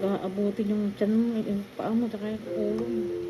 Abutin yung tiyan mo, yung paa mo, tsaka yung ulo mo.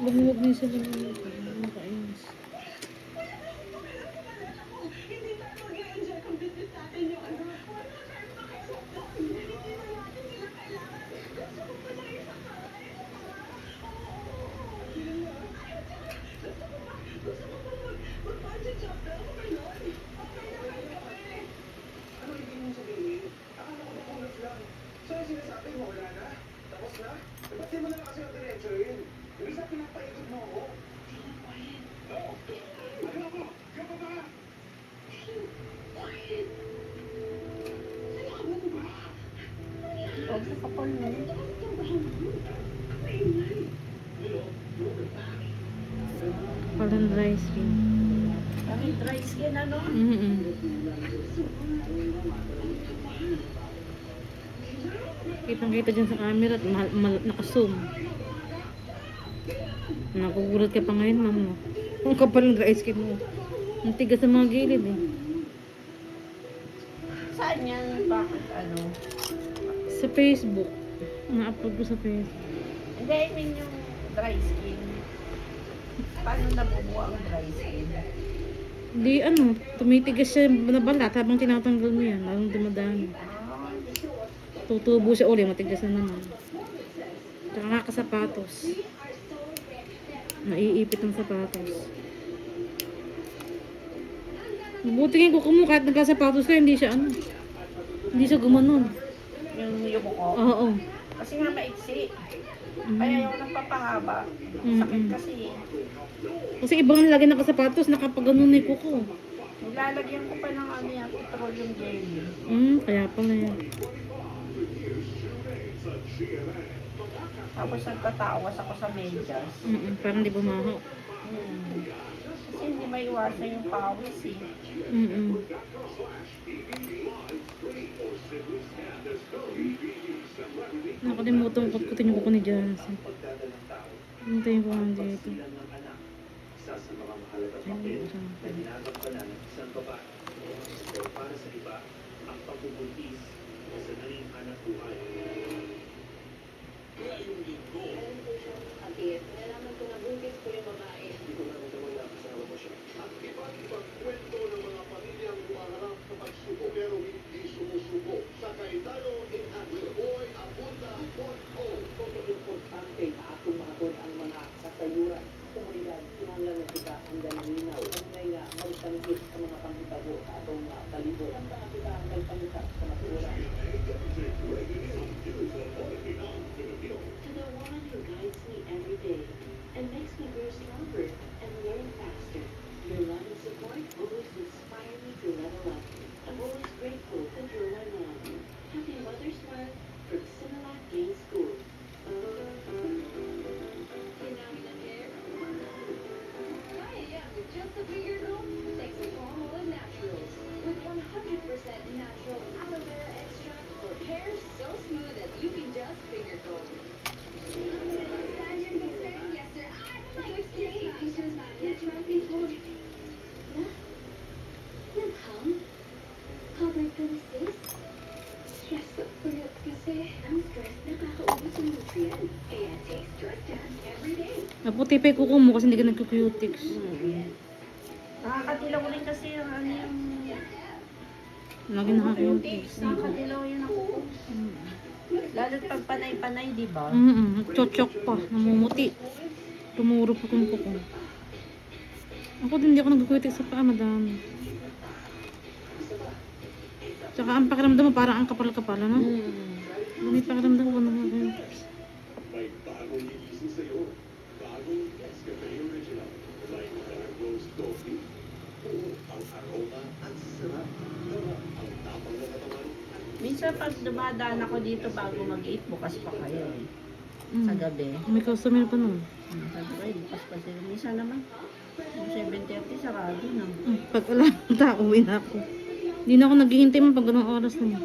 Lumuwag din sila ng nakainis. Huwag sa kapal mo. Parang dry skin. Kami dry skin, ano? Kitang-kita dyan sa camera at naka-zoom. Nakugulat ka pa ngayon, ma'am. Kung kapal ng dry skin mo. Ang tigas sa mga gilid eh. Saan yan? Bakit ano? Sa Facebook. Na-upload ko sa Facebook. Hindi, I mean yung dry skin. Paano nabubuo ang dry skin? Di ano, tumitigas siya na balat habang tinatanggal mo yan. Lalong dumadami. Tutubo siya uli, matigas na naman. Tsaka kakasapatos. Naiipit ang sapatos. Mabuti nga kuko mo kahit nagkasapatos ka, hindi siya ano. Hindi siya gumanon. Yung buko? Oo. Kasi nga maiksi. Kaya yung nagpapahaba. Sakit kasi. Kasi ibang lagi nakasapatos, nakapaganon ni kuko. Nilalagyan ko pa ng ano yan, petroleum jelly. Kaya pala yan. Tapos nagtatawas ako sa medyas. Parang di bumaho. Kasi hindi maiwasan yung pawis eh. Nakalimutan ko kutin yung kuko ni Jansen. Hintayin ko nga dito. Nalaman ko na buntis ko yung babae. Hindi ko naman naman nakasama mo siya. At iba't ibang kwento ng mga pamilyang humaharap sa pagsubok pero hindi sumusuko. Sa Cayetano in Boy Abunda .o. Todo importante na atong ang mga kasayuran. Komunidad, kinahanglan na kita ang dalinaw. Ang may magtangkit sa mga panghitabo sa atong kalibot. Ang mga kita ang magtangkit sa maturan. To the woman who guides me every day and makes me grow stronger and learn faster. Your love and support always inspire me to level up. I'm always grateful that you're my mom. Happy Mother's Month from Similac Day School. Hi, yeah, just a few years old. Thanks to Palmolive Naturals. With 100% natural aloe vera extract for hair so smooth that you can just finger comb. Maputi pa yung kuko mo kasi hindi ka nagkukutics. Nakakatilaw rin kasi yung ano yung... Lagi nakakutics. Nakakatilaw yun ako. Lalo pag panay-panay, di ba? Chochok pa. Namumuti. Tumuro pa kung kuko. Ako din hindi ako nagkukutics sa paa, madami. Tsaka ang pakiramdam mo parang ang kapal-kapal, ano? May pakiramdam ko nagkukutics. Nescafe Original. Like Rose Coffee. Oo, ang aroma at sarap. Ang tapang na katawan. Minsan pag dumadaan ako dito bago mag-8, bukas pa kayo eh. Sa Mm. gabi. May customer pa nun. Sabi ko, bukas pa sila. Minsan naman, 7:30 sarado na. Pag wala ng tao, uwi na ako. Hindi na ako naghihintay mo pag ganung oras na.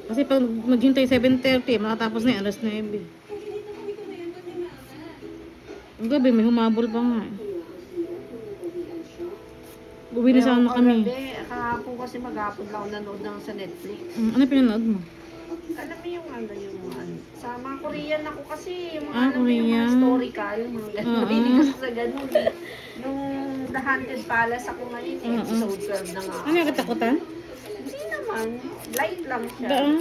Kasi pag maghintay 7:30, makatapos na yung alas 9. Ang gabi, may humabol pa nga eh. Uwi na sana kami. Kagabi, kahapon kasi maghapon lang ako nanood ng sa Netflix. Ano pinanood mo? Alam mo yung ano, sa mga Korean ako kasi, yung mga, Ah, alam mo yung mga Korean. historical, yung mga ganun. Oo. Hindi kasi sa ganun. Nung The Haunted Palace ako ngayon, Oo. episode 12 na nga. Ano yung katakutan? Hindi naman, light lang siya. Daan.